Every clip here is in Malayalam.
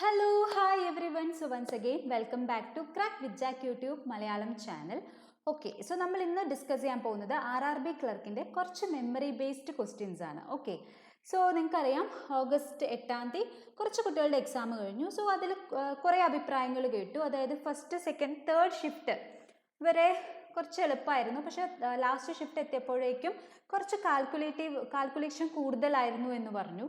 Hello, hi everyone. So once again, welcome back to Crack with Jack YouTube Malayalam channel. Okay, so നമ്മൾ ഇന്ന് ഡിസ്കസ് ചെയ്യാൻ പോകുന്നത് RRB ക്ലർക്കിൻ്റെ കുറച്ച് മെമ്മറി ബേസ്ഡ് ക്വസ്റ്റ്യൻസ് ആണ്. ഓക്കെ, സോ നിങ്ങൾക്കറിയാം ഓഗസ്റ്റ് 8 കുറച്ച് കുട്ടികളുടെ എക്സാം കഴിഞ്ഞു. സോ അതിൽ കുറേ അഭിപ്രായങ്ങൾ കേട്ടു. അതായത് ഫസ്റ്റ്, സെക്കൻഡ്, തേർഡ് ഷിഫ്റ്റ് വരെ കുറച്ച് എളുപ്പമായിരുന്നു, പക്ഷേ ലാസ്റ്റ് ഷിഫ്റ്റ് എത്തിയപ്പോഴേക്കും കുറച്ച് കാൽക്കുലേഷൻ കൂടുതലായിരുന്നു എന്ന് പറഞ്ഞു.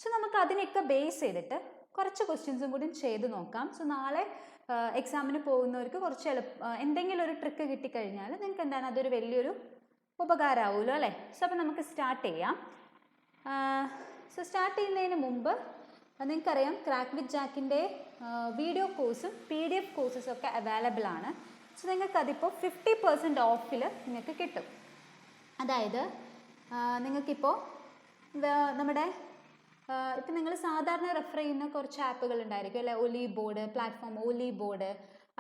സോ നമുക്ക് അതിനെയൊക്കെ ബേസ് ചെയ്തിട്ട് കുറച്ച് ക്വസ്റ്റ്യൻസും കൂടി ചെയ്ത് നോക്കാം. സോ നാളെ എക്സാമിന് പോകുന്നവർക്ക് കുറച്ച് എന്തെങ്കിലും ഒരു ട്രിക്ക് കിട്ടിക്കഴിഞ്ഞാൽ നിങ്ങൾക്ക് എന്താണ് അതൊരു വലിയൊരു ഉപകാരമാവുമല്ലോ അല്ലേ. സോ അപ്പോൾ നമുക്ക് സ്റ്റാർട്ട് ചെയ്യാം. സോ സ്റ്റാർട്ട് ചെയ്യുന്നതിന് മുമ്പ് നിങ്ങൾക്കറിയാം ക്രാക്ക് വിത്ത് ജാക്കിൻ്റെ വീഡിയോ കോഴ്സും PDF കോഴ്സസും ഒക്കെ അവൈലബിൾ ആണ്. സോ നിങ്ങൾക്കതിപ്പോൾ 50% ഓഫിൽ നിങ്ങൾക്ക് കിട്ടും. അതായത് നിങ്ങൾക്കിപ്പോൾ നമ്മുടെ ഇപ്പം നിങ്ങൾ സാധാരണ റെഫർ ചെയ്യുന്ന കുറച്ച് ആപ്പുകൾ ഉണ്ടായിരിക്കും അല്ലെ, ഒലി ബോർഡ് പ്ലാറ്റ്ഫോം, ഒലി ബോർഡ്,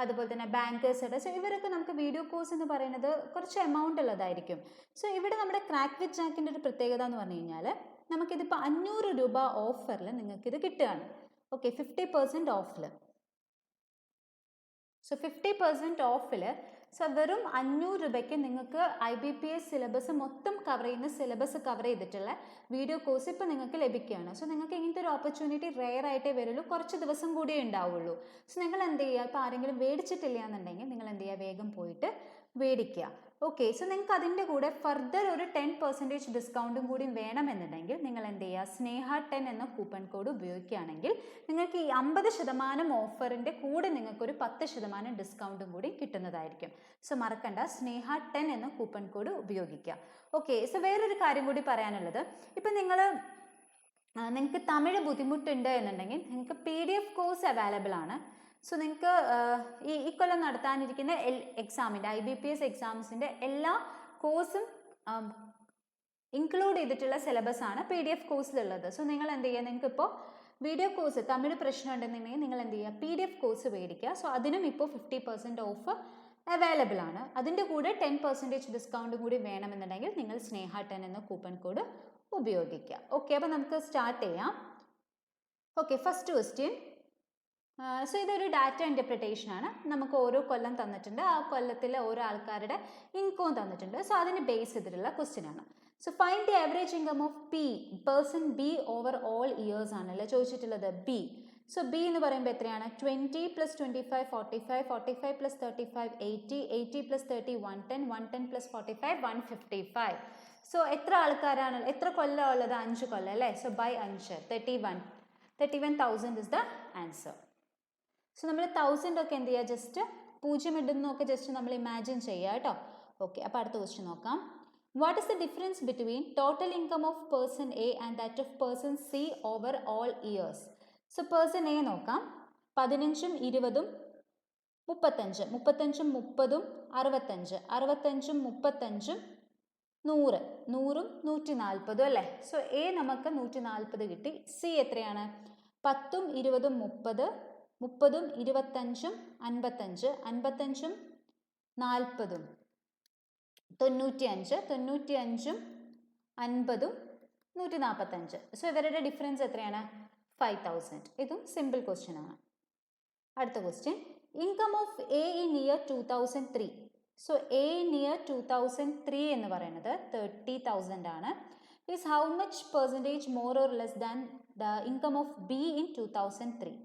അതുപോലെ തന്നെ ബാങ്കേഴ്സ്. സോ ഇവരൊക്കെ നമുക്ക് വീഡിയോ കോഴ്സ് എന്ന് പറയുന്നത് കുറച്ച് എമൗണ്ട് ഉള്ളതായിരിക്കും. സോ ഇവിടെ നമ്മുടെ ക്രാക്ക് വിത്ത് ജാക്കിൻ്റെ ഒരു പ്രത്യേകത എന്ന് പറഞ്ഞു കഴിഞ്ഞാൽ നമുക്കിതിപ്പോൾ 500 രൂപ ഓഫറിൽ നിങ്ങൾക്കിത് കിട്ടുകയാണ്. ഓക്കെ, 50% ഓഫിൽ. സോ 50% ഓഫിൽ സോ വെറും 500 രൂപയ്ക്ക് നിങ്ങൾക്ക് IBPS സിലബസ് മൊത്തം കവർ ചെയ്യുന്ന സിലബസ് കവർ ചെയ്തിട്ടുള്ള വീഡിയോ കോഴ്സ് ഇപ്പോൾ നിങ്ങൾക്ക് ലഭിക്കുകയാണ്. സോ നിങ്ങൾക്ക് ഇങ്ങനത്തെ ഒരു ഓപ്പർച്യൂണിറ്റി റെയർ ആയിട്ടേ വരുള്ളൂ, കുറച്ച് ദിവസം കൂടിയേ ഉണ്ടാവുള്ളൂ. സോ നിങ്ങൾ എന്ത് ചെയ്യുക, ഇപ്പോൾ ആരെങ്കിലും മേടിച്ചിട്ടില്ല എന്നുണ്ടെങ്കിൽ നിങ്ങൾ എന്ത് ചെയ്യുക, വേഗം പോയിട്ട് മേടിക്കുക. ഓക്കെ, സോ നിങ്ങൾക്ക് അതിൻ്റെ കൂടെ ഫർദർ ഒരു 10% ഡിസ്കൗണ്ടും കൂടി വേണമെന്നുണ്ടെങ്കിൽ നിങ്ങൾ എന്ത് ചെയ്യുക, സ്നേഹ 10 എന്ന കൂപ്പൺ കോഡ് ഉപയോഗിക്കുകയാണെങ്കിൽ നിങ്ങൾക്ക് ഈ 50% ഓഫറിൻ്റെ കൂടെ നിങ്ങൾക്കൊരു 10% ഡിസ്കൗണ്ടും കൂടി കിട്ടുന്നതായിരിക്കും. സോ മറക്കണ്ട, സ്നേഹ 10 എന്ന കൂപ്പൺ കോഡ് ഉപയോഗിക്കുക. ഓക്കെ, സോ വേറൊരു കാര്യം കൂടി പറയാനുള്ളത്, ഇപ്പം നിങ്ങൾക്ക് തമിഴ് ബുദ്ധിമുട്ടുണ്ട് എന്നുണ്ടെങ്കിൽ നിങ്ങൾക്ക് PDF കോഴ്സ് അവൈലബിൾ ആണ്. സോ നിങ്ങൾക്ക് ഈ കൊല്ലം നടത്താനിരിക്കുന്ന എക്സാമിൻ്റെ IBPS എക്സാംസിൻ്റെ എല്ലാ കോഴ്സും ഇൻക്ലൂഡ് ചെയ്തിട്ടുള്ള സിലബസ് ആണ് PDF കോഴ്സിലുള്ളത്. സോ നിങ്ങൾ എന്ത് ചെയ്യുക, നിങ്ങൾക്ക് ഇപ്പോൾ വീഡിയോ കോഴ്സ് തമിഴ് പ്രശ്നം ഉണ്ടെന്നുണ്ടെങ്കിൽ നിങ്ങൾ എന്ത് ചെയ്യുക, PDF കോഴ്സ് മേടിക്കുക. സോ അതിനും ഇപ്പോൾ 50% ഓഫ് അവൈലബിൾ ആണ്. അതിൻ്റെ കൂടെ 10% ഡിസ്കൗണ്ടും കൂടി വേണമെന്നുണ്ടെങ്കിൽ നിങ്ങൾ സ്നേഹ 10 എന്ന കൂപ്പൺ കോഡ് ഉപയോഗിക്കുക. ഓക്കെ, അപ്പോൾ നമുക്ക് സ്റ്റാർട്ട് ചെയ്യാം. Okay, first question. സോ ഇതൊരു ഡാറ്റ ഇൻ്റർപ്രിട്ടേഷൻ ആണ്. നമുക്ക് ഓരോ കൊല്ലം തന്നിട്ടുണ്ട്, ആ കൊല്ലത്തിലെ ഓരോ ആൾക്കാരുടെ ഇൻകവും തന്നിട്ടുണ്ട്. സോ അതിന് ബേസ് ചെയ്തിട്ടുള്ള ക്വസ്റ്റ്യൻ ആണ്. So find the average income of person B over all years ആണല്ലോ ചോദിച്ചിട്ടുള്ളത്. B. സോ B എന്ന് പറയുമ്പോൾ എത്രയാണ്? 20 + 25 45, 45 + 35 80, 80 + 30 110, 110 + 45 155. സോ എത്ര ആൾക്കാരാണ്, എത്ര കൊല്ലം ഉള്ളത്? 5 കൊല്ലം അല്ലേ. So by 5 31,000 is the answer. So നമ്മൾ 1000 ഒക്കെ എന്ത് ചെയ്യുക, ജസ്റ്റ് 0 ഇടുന്നൊക്കെ ജസ്റ്റ് നമ്മൾ ഇമാജിൻ ചെയ്യുക കേട്ടോ. ഓക്കെ, അപ്പോൾ അടുത്ത ക്വസ്റ്റ്യൻ നോക്കാം. What is the difference between total income of person A and that of person C over all years? So person A നോക്കാം. 15, 20, 35, 35, 30, 65, 65, 35, 100, 100, 140 അല്ലേ. സോ A നമുക്ക് 140 കിട്ടി. C എത്രയാണ്? 10, 20, 30, 30, 25, 55, 55, 40, 95, 95, 50, 145. സോ ഇവരുടെ ഡിഫറൻസ് എത്രയാണ്? 5000. ഇതും സിമ്പിൾ ക്വസ്റ്റ്യൻ ആണ്. അടുത്ത question. Income of A in year 2003. So A in year 2003 എന്ന് പറയുന്നത് 30,000 ആണ്. Is how much percentage more or less than the income of B in 2003?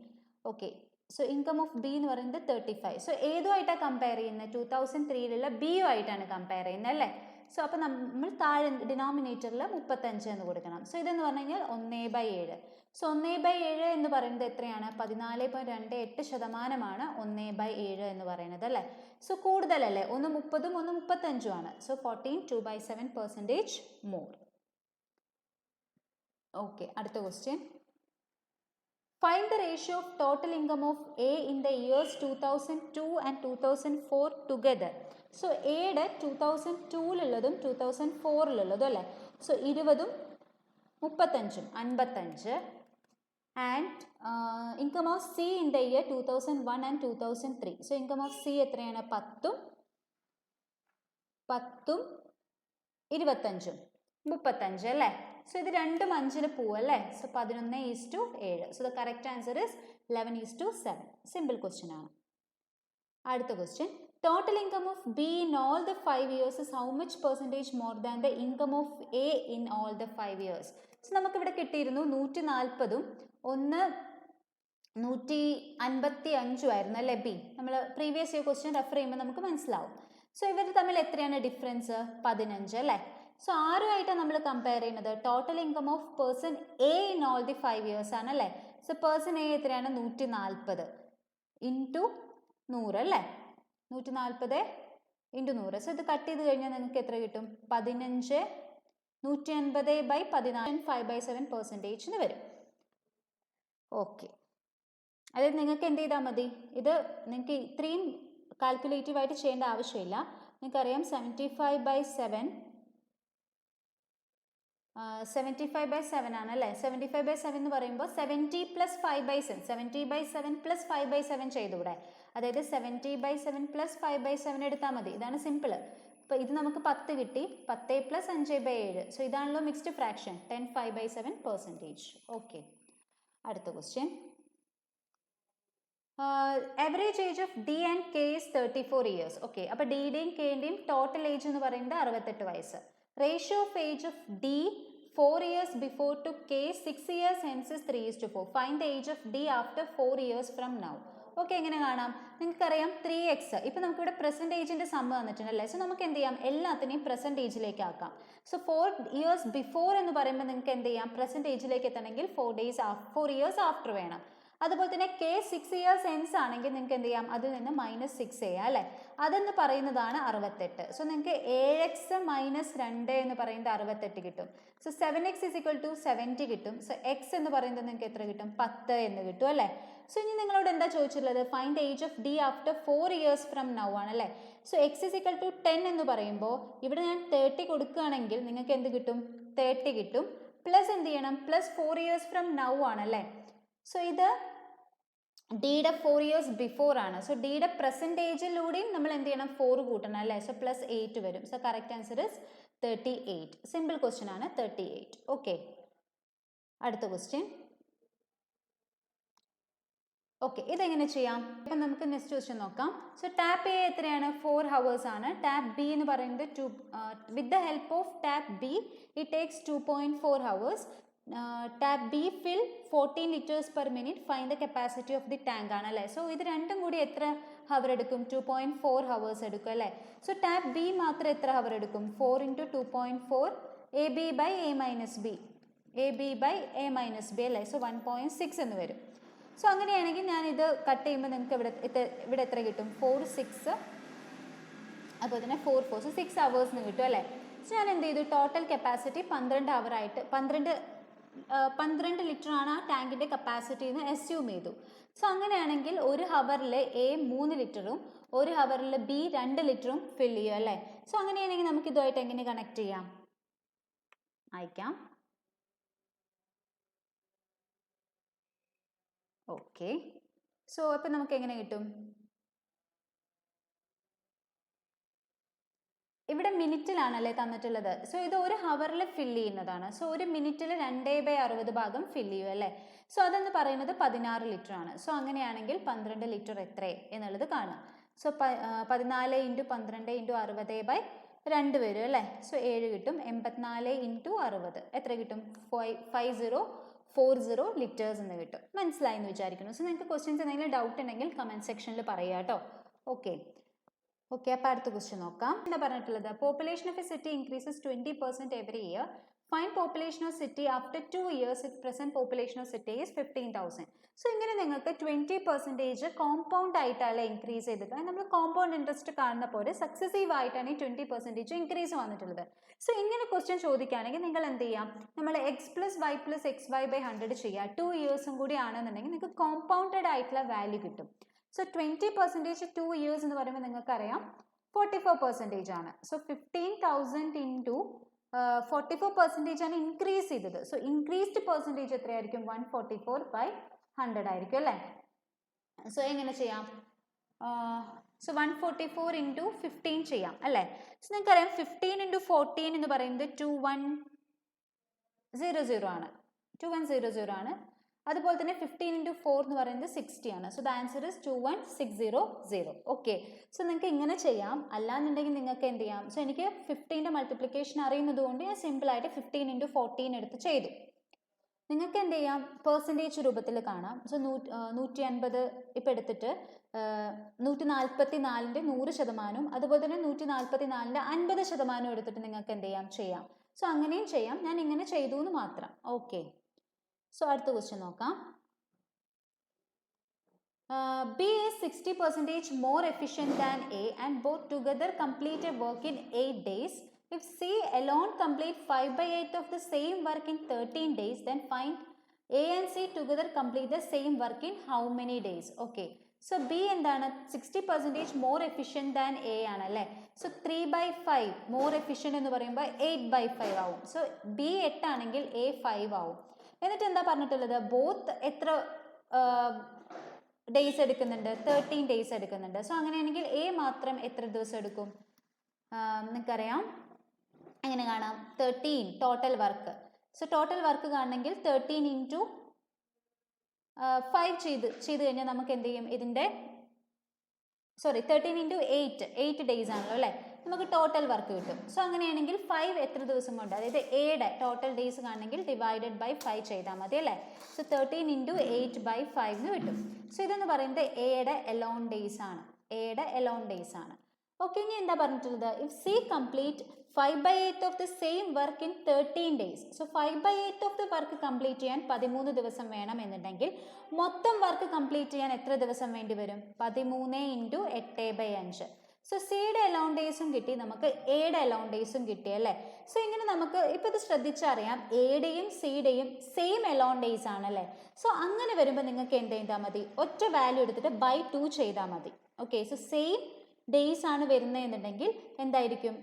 Okay, so income of B എന്ന് പറയുന്നത് 35. സോ ഏതുമായിട്ടാണ് കമ്പയർ ചെയ്യുന്നത്? 2003 B ആയിട്ടാണ് കമ്പയർ ചെയ്യുന്നത് അല്ലേ. സോ അപ്പോൾ നമ്മൾ താഴെ ഡിനോമിനേറ്ററിൽ 35 എന്ന് കൊടുക്കണം. സോ ഇതെന്ന് പറഞ്ഞു കഴിഞ്ഞാൽ 1/7. സോ 1/7 എന്ന് പറയുന്നത് എത്രയാണ്? 14.28% 1/7 എന്ന് പറയുന്നത് അല്ലേ. സോ കൂടുതലല്ലേ, ഒന്ന് 30ഉം ഒന്ന് 35ഉം ആണ്. So 14, 2/7% more. ഓക്കെ, അടുത്ത question. Find the ratio of total income of A in the years 2002 and 2004 together. So Aയുടെ 2002-ലുള്ളതും 2004-ലുള്ളതും അല്ലേ. സോ 20ഉം 35ഉം 55. And income of C in the year 2001 and 2003. So income of C എത്രയാണ്? 10ഉം 10ഉം 25ഉം 35 അല്ലേ. സോ ഇത് രണ്ടും 5 പോവും അല്ലേ. So 11:7. So the correct answer is 11:7. Simple question ആണ്. അടുത്ത question, total income of be in all the 5 years is how much percentage more than the income of A in all the 5 years? So നമുക്കിവിടെ കിട്ടിയിരുന്നു 140ഉം 155 ആയിരുന്നു അല്ലേ ബി. നമ്മൾ പ്രീവിയസ് ഇയർ ക്വസ്റ്റ്യൻ റെഫർ ചെയ്യുമ്പോൾ നമുക്ക് മനസ്സിലാവും. സോ ഇവർ തമ്മിൽ എത്രയാണ് ഡിഫറൻസ്? 15 അല്ലേ. സോ ആരുമായിട്ടാണ് നമ്മൾ കമ്പയർ ചെയ്യുന്നത്? Total income of person A in all the 5 years ആണ് അല്ലേ. സോ പേഴ്സൺ എ എത്രയാണ്? 140 ഇൻറ്റു 100 അല്ലേ. 140 ഇൻറ്റു 100. സോ ഇത് കട്ട് ചെയ്ത് കഴിഞ്ഞാൽ നിങ്ങൾക്ക് എത്ര കിട്ടും? 15 150/14 5/7% എന്ന് വരും. ഓക്കെ, അതായത് നിങ്ങൾക്ക് എന്ത് ചെയ്താൽ മതി, ഇത് നിങ്ങൾക്ക് ഇത്രയും കാൽക്കുലേറ്റീവ് ആയിട്ട് ചെയ്യേണ്ട ആവശ്യമില്ല. നിങ്ങൾക്കറിയാം 75/7 ആണ് അല്ലേ. 75/7 എന്ന് പറയുമ്പോൾ 70 + 5/7 70/7 + 5/7 ചെയ്തൂടെ. അതായത് 70/7 + 5/7 എടുത്താൽ മതി. ഇതാണ് സിമ്പിൾ. അപ്പോൾ ഇത് നമുക്ക് 10 കിട്ടി. 10 + 5/7. സോ ഇതാണല്ലോ മിക്സ്ഡ് ഫ്രാക്ഷൻ 10 5/7%. ഓക്കെ, അടുത്ത question, average age of D and K is 34 years. Okay, അപ്പോൾ ഡിയുടെയും കെയുടെയും ടോട്ടൽ ഏജ് എന്ന് പറയുന്നത് 68 വയസ്സ്. Ratio of age of D 4 years before to K 6 years hence is 3:4. Find the age of D after 4 years from now. Okay, എങ്ങനെ കാണാം? നിങ്ങൾക്കറിയാം 3x. ഇപ്പം നമുക്കിവിടെ പ്രസൻറ്റ് ഏജിൻ്റെ സമ്മ വന്നിട്ടുണ്ടല്ലേ. സോ നമുക്ക് എന്ത് ചെയ്യാം? എല്ലാത്തിനെയും പ്രസൻറ്റ് ഏജിലേക്ക് ആക്കാം. സോ 4 years ബിഫോർ എന്ന് പറയുമ്പോൾ നിങ്ങൾക്ക് എന്ത് ചെയ്യാം? പ്രസൻറ്റ് ഏജിലേക്ക് എത്തണമെങ്കിൽ 4 years ആഫ്റ്റർ വേണം. അതുപോലെ തന്നെ K 6 years hence ആണെങ്കിൽ നിങ്ങൾക്ക് എന്ത് ചെയ്യാം? അതിൽ നിന്ന് -6 ചെയ്യാം അല്ലേ. അതെന്ന് പറയുന്നതാണ് 68. സോ നിങ്ങൾക്ക് 7x - 2 എന്ന് പറയുന്നത് 68 കിട്ടും. സോ 7x = 70 കിട്ടും. സോ x എന്ന് പറയുന്നത് നിങ്ങൾക്ക് എത്ര കിട്ടും? 10 എന്ന് കിട്ടും അല്ലേ. സോ ഇനി നിങ്ങളോട് എന്താ ചോദിച്ചിട്ടുള്ളത്? Find age of D after 4 years from now ആണല്ലേ. സോ x = 10 എന്ന് പറയുമ്പോൾ ഇവിടെ ഞാൻ 30 കൊടുക്കുകയാണെങ്കിൽ നിങ്ങൾക്ക് എന്ത് കിട്ടും? 30 കിട്ടും. പ്ലസ് എന്ത് ചെയ്യണം? പ്ലസ് 4 years ഫ്രം നൗ ആണല്ലേ. സോ ഇത് ഡിയുടെ 4 years ബിഫോർ ആണ്. സോ ഡിയുടെ പ്രസന്റ് ഏജിലൂടെയും നമ്മൾ എന്ത് ചെയ്യണം? 4 കൂട്ടണം അല്ലേ. സോ +8 വരും. So correct answer is 38. Simple question ആണ് 38. ഓക്കെ, അടുത്ത ക്വസ്റ്റ്യൻ. ഓക്കെ, ഇതെങ്ങനെ ചെയ്യാം? ഇപ്പം നമുക്ക് നെക്സ്റ്റ് ക്വസ്റ്റ്യൻ നോക്കാം. സോ ടാപ്പ് എ എത്രയാണ്? 4 hours ആണ്. ടാപ്പ് ബി എന്ന് പറയുന്നത് with the help of tap B it takes 2.4 hours. Tap B fill 14 liters per minute. Find the capacity of the tank ആണല്ലേ. സോ ഇത് രണ്ടും കൂടി എത്ര ഹവർ എടുക്കും? 2.4 hours എടുക്കും അല്ലേ. സോ ടാപ്പ് ബി മാത്രം എത്ര ഹവർ എടുക്കും? 4 × 2.4 AB/A-B AB/A-B അല്ലേ. സോ 1.6 എന്ന് വരും. സോ അങ്ങനെയാണെങ്കിൽ ഞാൻ ഇത് കട്ട് ചെയ്യുമ്പോൾ നിങ്ങൾക്ക് ഇവിടെ എത്ര കിട്ടും? 4 6 അപ്പോൾ തന്നെ 4 4 സോ 6 hours എന്ന് കിട്ടും അല്ലേ. സോ ഞാൻ എന്ത് ചെയ്തു? ടോട്ടൽ കപ്പാസിറ്റി 12 hour ആയിട്ട് 12 ലിറ്റർ ആണ് ആ ടാങ്കിൻ്റെ കപ്പാസിറ്റി എന്ന് അസ്യൂം ചെയ്തു. സോ അങ്ങനെയാണെങ്കിൽ ഒരു ഹവറിൽ എ 3 ലിറ്ററും ഒരു ഹവറിൽ ബി 2 ലിറ്ററും ഫിൽ ചെയ്യും അല്ലേ. സോ അങ്ങനെയാണെങ്കിൽ നമുക്ക് ഇതുമായിട്ട് എങ്ങനെ കണക്ട് ചെയ്യാം? അയക്കാം. ഓക്കെ, സോ അപ്പം നമുക്ക് എങ്ങനെ കിട്ടും? ഇവിടെ മിനിറ്റിലാണല്ലേ തന്നിട്ടുള്ളത്. സോ ഇത് ഒരു ഹവറിൽ ഫില്ല് ചെയ്യുന്നതാണ്. സോ ഒരു മിനിറ്റിൽ 2/60 ഭാഗം ഫില്ല് ചെയ്യും അല്ലേ. സോ അതെന്ന് പറയുന്നത് 16 ലിറ്റർ ആണ്. സോ അങ്ങനെയാണെങ്കിൽ 12 ലിറ്റർ എത്ര എന്നുള്ളത് കാണാം. സോ 14 × 12 × 60/2 വരും അല്ലേ. സോ 7 കിട്ടും. 84 × 60 എത്ര കിട്ടും? 5040 ലിറ്റേഴ്സ് എന്ന് കിട്ടും. മനസ്സിലായി എന്ന് വിചാരിക്കുന്നു. സോ നിങ്ങൾക്ക് ക്വസ്റ്റ്യൻസ് എന്തെങ്കിലും ഡൗട്ട് ഉണ്ടെങ്കിൽ കമൻറ്റ് സെക്ഷനിൽ പറയാം കേട്ടോ. ഓക്കെ, അപ്പോൾ അടുത്ത ക്വസ്റ്റ്യൻ നോക്കാം. എന്താ പറഞ്ഞിട്ടുള്ളത്? Population of A city increases 20% every year. Find population of city after 2 years. It present population of city is 15,000. So ഇങ്ങനെ നിങ്ങൾക്ക് 20% കോമ്പൗണ്ട് ആയിട്ടല്ല ഇൻക്രീസ് ചെയ്തിട്ട്, നമ്മൾ കോമ്പൗണ്ട് ഇൻട്രസ്റ്റ് കാണുന്ന പോലെ സക്സസീവ് ആയിട്ടാണ് ഈ 20% ഇൻക്രീസ് വന്നിട്ടുള്ളത്. സോ ഇങ്ങനെ ക്വസ്റ്റ്യൻ ചോദിക്കുകയാണെങ്കിൽ നിങ്ങൾ എന്ത് ചെയ്യാം? നമ്മൾ x + y + xy/100 ചെയ്യുക. 2 years കൂടി ആണെന്നുണ്ടെങ്കിൽ നിങ്ങൾക്ക് കോമ്പൗണ്ടഡ് ആയിട്ടുള്ള വാല്യൂ കിട്ടും. സോ 20% 2 years എന്ന് പറയുമ്പോൾ നിങ്ങൾക്കറിയാം 44% ആണ്. സോ 15,000 × 44% ആണ് ഇൻക്രീസ് ചെയ്തത്. സോ ഇൻക്രീസ്ഡ് പെർസെൻറ്റേജ് എത്രയായിരിക്കും? 144/100 ആയിരിക്കും അല്ലേ. സോ എങ്ങനെ ചെയ്യാം? സോ 144 × 15 ചെയ്യാം അല്ലേ. സോ നിങ്ങൾക്കറിയാം 15 × 14 എന്ന് പറയുന്നത് 00 ആണ്, 2100 ആണ്. അതുപോലെ തന്നെ 15 into 4 എന്ന് പറയുന്നത് 60 ആണ്. So the answer is 21600. Okay, so നിങ്ങൾക്ക് ഇങ്ങനെ ചെയ്യാം. അല്ലാന്നുണ്ടെങ്കിൽ നിങ്ങൾക്ക് എന്ത് ചെയ്യാം, സോ എനിക്ക് 15ന്റെ മൾട്ടിപ്ലിക്കേഷൻ അറിയുന്നത് കൊണ്ട് ഞാൻ സിമ്പിളായിട്ട് 15 into 14 എടുത്ത് ചെയ്തു. നിങ്ങൾക്ക് എന്ത് ചെയ്യാം, പെർസെൻറ്റേജ് രൂപത്തിൽ കാണാം. സോ 150 ഇപ്പം എടുത്തിട്ട് 144ന്റെ 100%, അതുപോലെ തന്നെ 144ന്റെ 50% എടുത്തിട്ട് നിങ്ങൾക്ക് എന്ത് ചെയ്യാം. സോ അങ്ങനെയും ചെയ്യാം. ഞാൻ ഇങ്ങനെ ചെയ്തു എന്ന് മാത്രം. ഓക്കെ, സോ അടുത്ത ക്വസ്റ്റ്യൻ നോക്കാം. B is 60% more efficient than A and both together complete a work in 8 days. If C alone complete 5/8 of the same work in 13 days, then find A and C together complete the same work in how many days? Okay, so B എന്താണ്, 60% more efficient than A ആണല്ലേ. സോ 3/5 more efficient എന്ന് പറയുമ്പോൾ 8/5 ആവും. സോ B 8 ആണെങ്കിൽ A 5 ആവും. എന്നിട്ട് എന്താ പറഞ്ഞിട്ടുള്ളത്, ബോത്ത് എത്ര ഡേയ്സ് എടുക്കുന്നുണ്ട്, 13 ഡേയ്സ് എടുക്കുന്നുണ്ട്. സോ അങ്ങനെയാണെങ്കിൽ എ മാത്രം എത്ര ദിവസം എടുക്കും, നിങ്ങൾക്കറിയാം എങ്ങനെ കാണാം, 13 total work. So total work കാണണമെങ്കിൽ 13 into 5 ചെയ്ത് കഴിഞ്ഞാൽ നമുക്ക് എന്ത് ചെയ്യും, ഇതിൻ്റെ 13 into 8 ഡേയ്സ് ആണല്ലോ അല്ലേ, നമുക്ക് ടോട്ടൽ വർക്ക് കിട്ടും. സോ അങ്ങനെയാണെങ്കിൽ 5 എത്ര ദിവസം കൊണ്ട്, അതായത് എയുടെ ടോട്ടൽ ഡേയ്സ് കാണണമെങ്കിൽ ഡിവൈഡഡ് ബൈ 5 ചെയ്താൽ മതി അല്ലേ. സോ 13 into 8/5 എന്ന് കിട്ടും. സോ ഇതെന്ന് പറയുന്നത് എയുടെ എലോൺ ഡേയ്സ് ആണ്. ഓക്കെ, ഇനി എന്താ പറഞ്ഞിട്ടുള്ളത്, if C complete 5/8 of the same work in 13 days. So 5/8 of the work complete ചെയ്യാൻ 13 ദിവസം വേണം എന്നുണ്ടെങ്കിൽ മൊത്തം വർക്ക് കംപ്ലീറ്റ് ചെയ്യാൻ എത്ര ദിവസം വേണ്ടി വരും, 13 into 8/5. സോ സിയുടെ എലോൺ ഡേയ്സും കിട്ടി, നമുക്ക് എയുടെ എലോൺ ഡേയ്സും കിട്ടി അല്ലേ. സോ ഇങ്ങനെ നമുക്ക് ഇപ്പം ഇത് ശ്രദ്ധിച്ചറിയാം, എയുടെയും സിയുടെയും സെയിം എലോൺ ഡേയ്സ് ആണല്ലേ. സോ അങ്ങനെ വരുമ്പോൾ നിങ്ങൾക്ക് എന്ത് ചെയ്താൽ മതി, ഒറ്റ വാല്യൂ എടുത്തിട്ട് by 2 ചെയ്താൽ മതി. ഓക്കെ, സോ സെയിം ഡേയ്സ് ആണ് വരുന്നതെന്നുണ്ടെങ്കിൽ എന്തായിരിക്കും,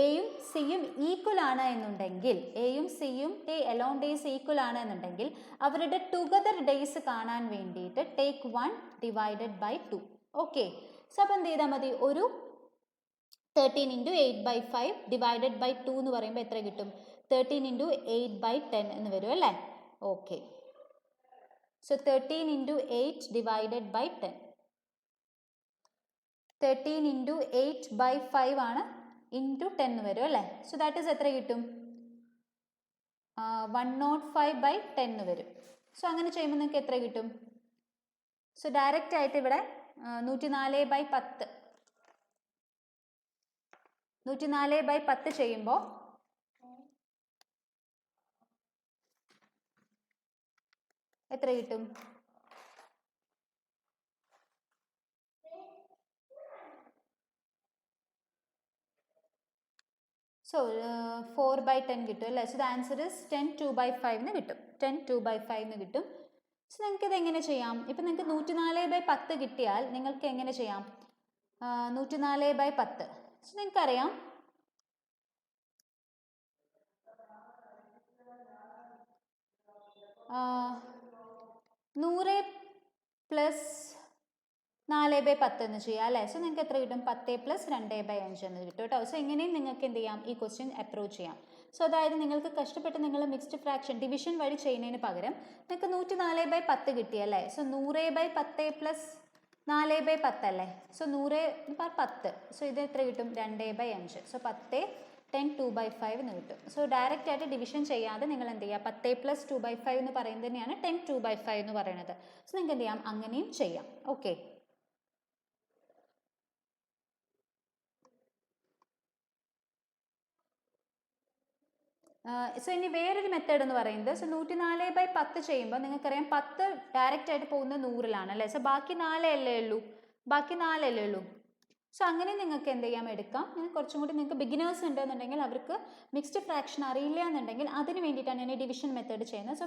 എയും സിയും ഈക്വൽ ആണ് എന്നുണ്ടെങ്കിൽ, എയും സിയും എലോൺ ഡേയ്സ് ഈക്വൽ ആണ് എന്നുണ്ടെങ്കിൽ അവരുടെ ടുഗദർ ഡേയ്സ് കാണാൻ വേണ്ടിയിട്ട് take 1 divided by 2. Okay, so അപ്പം എന്ത് ചെയ്താൽ മതി, ഒരു 13 into 8/5 divided by 2 എന്ന് പറയുമ്പോൾ എത്ര കിട്ടും, 13 into 8/10 എന്ന് വരും അല്ലേ. Okay, so 13 into 8 divided by 10, 13 into 8/5 ആണ് into 10 എന്ന് വരും അല്ലേ. സോ ദാറ്റ് ഈസ് എത്ര കിട്ടും, 105/10 എന്ന് വരും. സോ അങ്ങനെ ചെയ്യുമ്പോൾ നിങ്ങൾക്ക് എത്ര കിട്ടും, സോ ഡയറക്റ്റ് ആയിട്ട് ഇവിടെ 104/10 ചെയ്യുമ്പോൾ എത്ര കിട്ടും, സോ 4/10 കിട്ടും അല്ലേ. സോ ദ ആൻസർ ഇസ് 10 2/5 എന്ന് കിട്ടും, 10 2/5 എന്ന് കിട്ടും. സോ നിങ്ങൾക്ക് ഇത് എങ്ങനെ ചെയ്യാം, ഇപ്പം നിങ്ങൾക്ക് 104/10 കിട്ടിയാൽ നിങ്ങൾക്ക് എങ്ങനെ ചെയ്യാം, 104/10. സോ നിങ്ങൾക്കറിയാം 100 + 4/10 എന്ന് ചെയ്യാം അല്ലേ. സോ നിങ്ങൾക്ക് എത്ര കിട്ടും, 10 + 2/5 എന്ന് കിട്ടും കേട്ടോ. സോ എങ്ങനെയും നിങ്ങൾക്ക് എന്ത് ചെയ്യാം, ഈ ക്വസ്റ്റ്യൻ അപ്രോച്ച് ചെയ്യാം. സോ അതായത് നിങ്ങൾക്ക് കഷ്ടപ്പെട്ട് നിങ്ങൾ മിക്സ്ഡ് ഫ്രാക്ഷൻ ഡിവിഷൻ വഴി ചെയ്യുന്നതിന് പകരം നിങ്ങൾക്ക് 104/10 കിട്ടിയല്ലേ. സോ 100/10 + 4/10 അല്ലേ. സോ 100/10. സോ ഇത് എത്ര കിട്ടും, 2/5. സോ 10 10 2/5 എന്ന് കിട്ടും. സോ ഡയറക്റ്റ് ആയിട്ട് ഡിവിഷൻ ചെയ്യാതെ നിങ്ങൾ എന്ത് ചെയ്യുക, 10 + 2/5 എന്ന് പറയുന്നത് തന്നെയാണ് 10 2/5 എന്ന് പറയുന്നത്. സോ നിങ്ങൾക്ക് എന്ത് ചെയ്യാം, അങ്ങനെയും ചെയ്യാം. ഓക്കെ, സോ ഇനി വേറൊരു മെത്തേഡ് എന്ന് പറയുന്നത്, സോ 104/10 ചെയ്യുമ്പോൾ നിങ്ങൾക്കറിയാം 10 ഡയറക്റ്റ് ആയിട്ട് പോകുന്നത് 100-ലാണ് അല്ലേ. സോ ബാക്കി 4 അല്ലേ ഉള്ളൂ. സോ അങ്ങനെ നിങ്ങൾക്ക് എന്ത് ചെയ്യാം, എടുക്കാം. കുറച്ചും കൂടി നിങ്ങൾക്ക് ബിഗിനേഴ്സ് ഉണ്ടെന്നുണ്ടെങ്കിൽ അവർക്ക് മിക്സ്ഡ് ഫ്രാക്ഷൻ അറിയില്ല എന്നുണ്ടെങ്കിൽ അതിന് വേണ്ടിയിട്ടാണ് ഞാൻ ഈ ഡിവിഷൻ മെത്തേഡ് ചെയ്യുന്നത്. സോ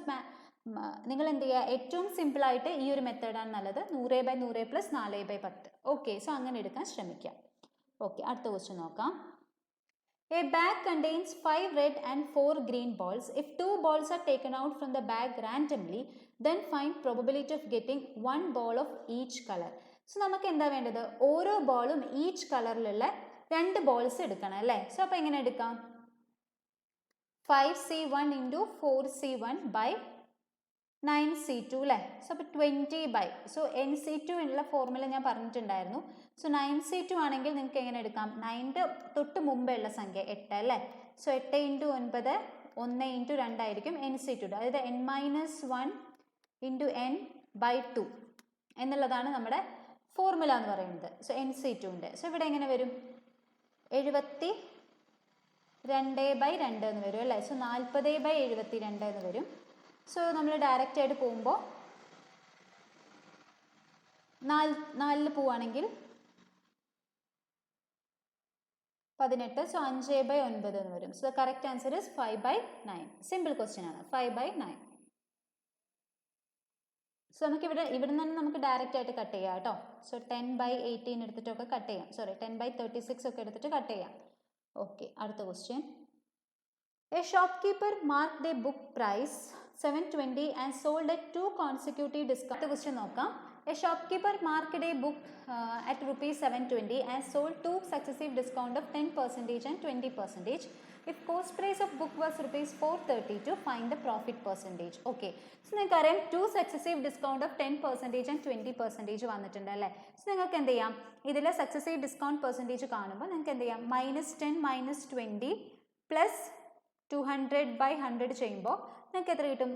നിങ്ങൾ എന്ത് ചെയ്യുക, ഏറ്റവും സിമ്പിളായിട്ട് ഈ ഒരു മെത്തേഡാണ് നല്ലത്, 100/100 + 4/10. ഓക്കെ, സോ അങ്ങനെ എടുക്കാൻ ശ്രമിക്കാം. ഓക്കെ, അടുത്ത ക്വസ്റ്റ്യൻ നോക്കാം. A bag contains 5 red and 4 green balls. If 2 balls are taken out from the bag randomly, then find probability of getting 1 ball of each color. So നമുക്ക് എന്താ വേണ്ടത്, ഓരോ ബോളും ഈച്ച് കളറിലുള്ള 2 ബോൾസ് എടുക്കണം അല്ലേ. സോ അപ്പോൾ എങ്ങനെ എടുക്കാം, 5C1 into 4C1 by 9C2 അല്ലേ. സോ അപ്പോൾ 20 by, സോ NC2 ഉള്ള ഫോർമുല ഞാൻ പറഞ്ഞിട്ടുണ്ടായിരുന്നു. സോ 9C2 ആണെങ്കിൽ നിങ്ങൾക്ക് എങ്ങനെ എടുക്കാം, 9ൻ്റെ തൊട്ട് മുമ്പേ ഉള്ള സംഖ്യ 8 അല്ലേ. സോ 8 ഇൻറ്റു 9 1 ഇൻറ്റു 2 ആയിരിക്കും NC2, അതായത് n-1 ഇൻറ്റു n by 2 എന്നുള്ളതാണ് നമ്മുടെ ഫോർമുല എന്ന് പറയുന്നത്. സോ NC2ൻ്റെ സോ ഇവിടെ എങ്ങനെ വരും, 72 by 2 എന്ന് വരും അല്ലേ. സോ 40 by 72 എന്ന് വരും. സോ നമ്മൾ ഡയറക്റ്റ് ആയിട്ട് പോകുമ്പോൾ 4 പോവുകയാണെങ്കിൽ 18, സോ 5 by 9 എന്ന് വരും. So correct answer is 5 by 9. Simple question ആണ്, 5 by 9. സോ നമുക്ക് ഇവിടെ നിന്ന് നമുക്ക് ഡയറക്റ്റ് ആയിട്ട് കട്ട് ചെയ്യാം കേട്ടോ. സോ 10 by 18 എടുത്തിട്ടൊക്കെ കട്ട് ചെയ്യാം, സോറി 10 by 36 ഒക്കെ എടുത്തിട്ട് കട്ട് ചെയ്യാം. ഓക്കെ, അടുത്ത question. A shopkeeper mark the book price 720 and sold at 2 consecutive discount. അടുത്ത ക്വസ്റ്റ്യൻ നോക്കാം. A shopkeeper marked a book at rupees 720 and sold 2 successive discount of 10% and 20%. If cost price of book was rupees 432, find the profit percentage. Okay, so നിങ്ങൾക്കറിയാം 2 successive discount of 10% and 20% വന്നിട്ടുണ്ട് അല്ലേ. സോ നിങ്ങൾക്ക് എന്ത് ചെയ്യാം, ഇതിൽ സക്സസീവ് ഡിസ്കൗണ്ട് പെർസെൻറ്റേജ് കാണുമ്പോൾ നിങ്ങൾക്ക് എന്ത് ചെയ്യാം, -10 -20 പ്ലസ് 200 by 100 ചെയ്യുമ്പോൾ നിങ്ങൾക്ക് എത്ര കിട്ടും,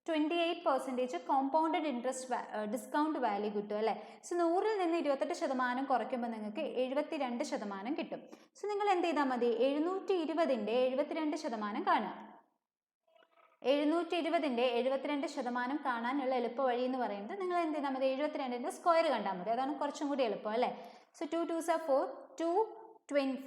28% കോമ്പൗണ്ടഡ് ഇൻട്രസ്റ്റ് ഡിസ്കൗണ്ട് വാല്യൂ കിട്ടും അല്ലേ. സോ 100-ൽ നിന്ന് 28% കുറയ്ക്കുമ്പോൾ നിങ്ങൾക്ക് 72% കിട്ടും. സോ നിങ്ങൾ എന്ത് ചെയ്താൽ മതി, 720-ൻ്റെ 72% കാണുക. 720-ൻ്റെ 72% കാണാനുള്ള എളുപ്പ വഴി എന്ന് പറയുന്നത് നിങ്ങൾ എന്ത് ചെയ്താൽ മതി, 72-ൻ്റെ സ്ക്വയർ കണ്ടാൽ മതി. അതാണ് കുറച്ചും കൂടി എളുപ്പം അല്ലേ. So 2 2s are 4, 2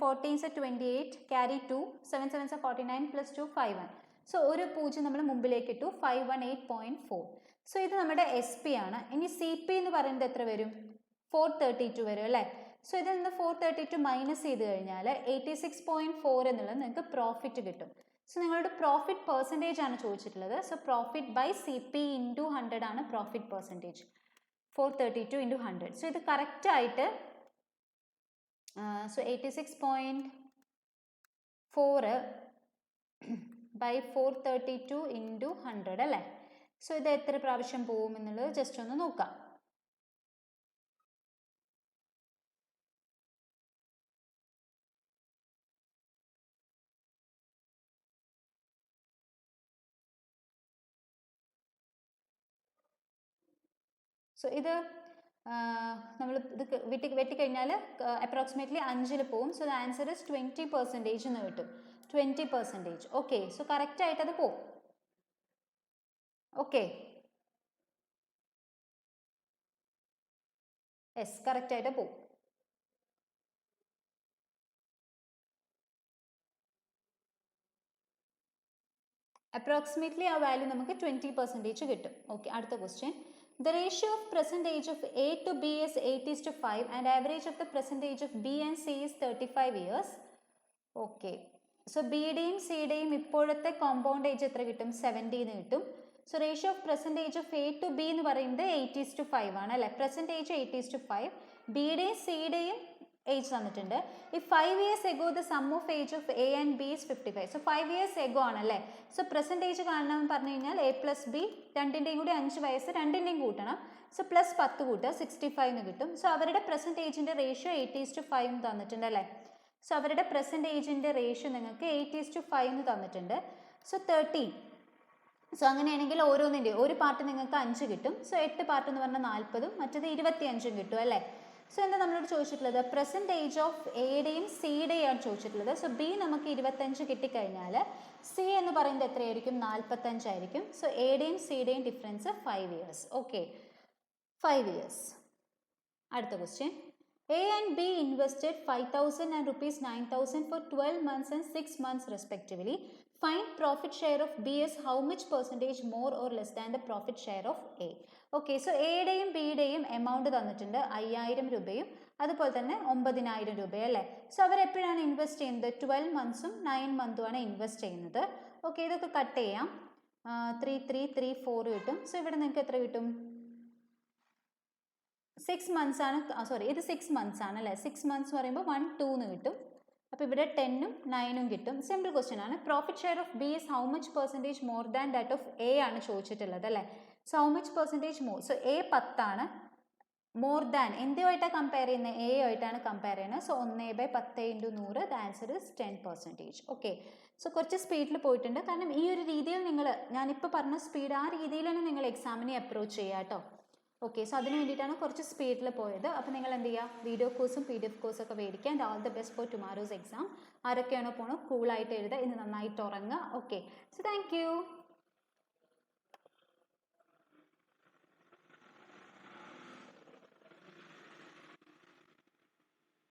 14s are 28, carry 2, 7 7s are 49 plus 2 51. So ഒരു 0 നമ്മൾ മുമ്പിലേക്ക് ഇട്ടു, 518.4. സോ ഇത് നമ്മുടെ SP ആണ്. ഇനി CP എന്ന് പറയുന്നത് എത്ര വരും, 432 വരും അല്ലേ. സോ ഇതിൽ നിന്ന് 432 മൈനസ് ചെയ്ത് കഴിഞ്ഞാൽ 86.4 എന്നുള്ളത് നിങ്ങൾക്ക് പ്രോഫിറ്റ് കിട്ടും. സോ നിങ്ങളുടെ പ്രോഫിറ്റ് പെർസെൻറ്റേജ് ആണ് ചോദിച്ചിട്ടുള്ളത്. So profit by CP into 100 ആണ് പ്രോഫിറ്റ് പെർസെൻറ്റേജ്, 432 ഇൻറ്റു 100. സോ ഇത് കറക്റ്റായിട്ട് സോ 86.4 by 432 into 100 അല്ലേ. സോ ഇത് എത്ര പ്രാവശ്യം പോവും എന്നുള്ളത് ജസ്റ്റ് ഒന്ന് നോക്കാം. സോ ഇത് നമ്മൾ ഇത് വെട്ടിക്കഴിഞ്ഞാൽ അപ്രോക്സിമേറ്റ്ലി 5-ൽ പോവും. സോ ദ ആൻസർ ഇസ് 20% എന്ന് കിട്ടും, 20%. ഓക്കെ, സോ കറക്റ്റ് ആയിട്ട് അത് പോവും. ഓക്കെ, യെസ്, കറക്റ്റ് ആയിട്ട് പോവും. അപ്രോക്സിമേറ്റ്ലി ആ വാല്യൂ നമുക്ക് 20% കിട്ടും. ഓക്കെ, അടുത്ത question. The ratio of present age of A to B is 8:5 and average of the present age of B and C is 35 years. Okay. So ബിയുടെയും സിയുടെയും ഇപ്പോഴത്തെ കോമ്പൗണ്ട് ഏജ് എത്ര കിട്ടും, 70 എന്ന് കിട്ടും. So ratio of present age of A to B എന്ന് പറയുന്നത് 8:5 ആണ് അല്ലേ. പ്രസന്റ് ഏജ് 8:5, ബിയുടെയും സിയുടെയും ഏജ് തന്നിട്ടുണ്ട്. ഈ 5 years ago the sum of age of A and B is 55. So 5 years ago ആണല്ലേ. സോ പ്രസന്റ് ഏജ് കാണണമെന്ന് പറഞ്ഞു കഴിഞ്ഞാൽ A plus B രണ്ടിൻ്റെയും കൂടി 5 വയസ്സ് രണ്ടിൻ്റെയും കൂട്ടണം. സോ പ്ലസ് 10 കൂട്ടുക, 65 എന്ന് കിട്ടും. സോ അവരുടെ പ്രസന്റ് ഏജിൻ്റെ റേഷ്യോ 8:5 എന്ന് തന്നിട്ടുണ്ട് അല്ലേ. സോ അവരുടെ പ്രസന്റ് ഏജിൻ്റെ റേഷ്യോ നിങ്ങൾക്ക് 8:5 എന്ന് തന്നിട്ടുണ്ട്. സോ 13. സോ അങ്ങനെയാണെങ്കിൽ ഓരോന്നിൻ്റെ ഒരു പാർട്ട് നിങ്ങൾക്ക് 5 കിട്ടും. സോ 8 പാർട്ട് എന്ന് പറഞ്ഞാൽ 40, മറ്റത് 25 കിട്ടും അല്ലേ. സോ എന്താ നമ്മളോട് ചോദിച്ചിട്ടുള്ളത്, പ്രസന്റ് ഏജ് ഓഫ് എയുടെയും സിയുടെയും ആണ് ചോദിച്ചിട്ടുള്ളത്. സോ ബി നമുക്ക് 25 കിട്ടിക്കഴിഞ്ഞാൽ സി എന്ന് പറയുന്നത് എത്രയായിരിക്കും, 45 ആയിരിക്കും. സോ എയുടെയും സിയുടെയും ഡിഫറൻസ് 5 years. Okay, 5 years. അടുത്ത question. A and B invested 5,000 and rupees 9,000 for 12 months and 6 months respectively. Find profit share of B as how much percentage more or less than the profit share of A. Okay, so എയുടെയും ബിയുടെയും എമൗണ്ട് തന്നിട്ടുണ്ട് 5,000 രൂപയും അതുപോലെ തന്നെ 9,000 രൂപയും അല്ലേ. സോ അവരെപ്പോഴാണ് ഇൻവെസ്റ്റ് ചെയ്യുന്നത്, 12 months-ഉം 9 months-ഉം ആണ് ഇൻവെസ്റ്റ് ചെയ്യുന്നത്. ഓക്കെ, ഇതൊക്കെ കട്ട് ചെയ്യാം. 3 3 3 4 കിട്ടും. സോ ഇവിടെ നിങ്ങൾക്ക് എത്ര കിട്ടും, 6 months ആണ്. സോറി, ഇത് 6 months ആണ് അല്ലേ. 6 months പറയുമ്പോൾ 1 2 എന്ന് കിട്ടും. അപ്പോൾ ഇവിടെ 10ഉം 9ഉം കിട്ടും. സിമ്പിൾ ക്വസ്റ്റ്യൻ ആണ്. Profit share of B is how much percentage more than that of A ആണ് ചോദിച്ചിട്ടുള്ളത് അല്ലേ. So how much percentage more, so A 10 ആണ്, മോർ ദാൻ എന്തുമായിട്ടാണ് കമ്പയർ ചെയ്യുന്നത്, എ ആയിട്ടാണ് കമ്പയർ ചെയ്യുന്നത്. So 1/10 × 100 the answer is 10%. Okay, so കുറച്ച് സ്പീഡിൽ പോയിട്ടുണ്ട്. കാരണം ഈ ഒരു രീതിയിൽ നിങ്ങൾ, ഞാനിപ്പോൾ പറഞ്ഞ സ്പീഡ് ആ രീതിയിലാണ് നിങ്ങൾ എക്സാമിനെ അപ്രോച്ച് ചെയ്യുക കേട്ടോ. ഓക്കെ, സോ അതിന് വേണ്ടിയിട്ടാണ് കുറച്ച് സ്പീഡിൽ പോയത്. അപ്പോൾ നിങ്ങൾ എന്ത് ചെയ്യുക, വീഡിയോ കോഴ്സും PDF കോഴ്സും ഒക്കെ മേടിക്കുക. And all the best for tomorrow's exam. ആരൊക്കെയാണോ പോകണോ കൂളായിട്ട് എഴുതുക, ഇന്ന് നന്നായിട്ട് ഉറങ്ങുക. Okay, so thank U.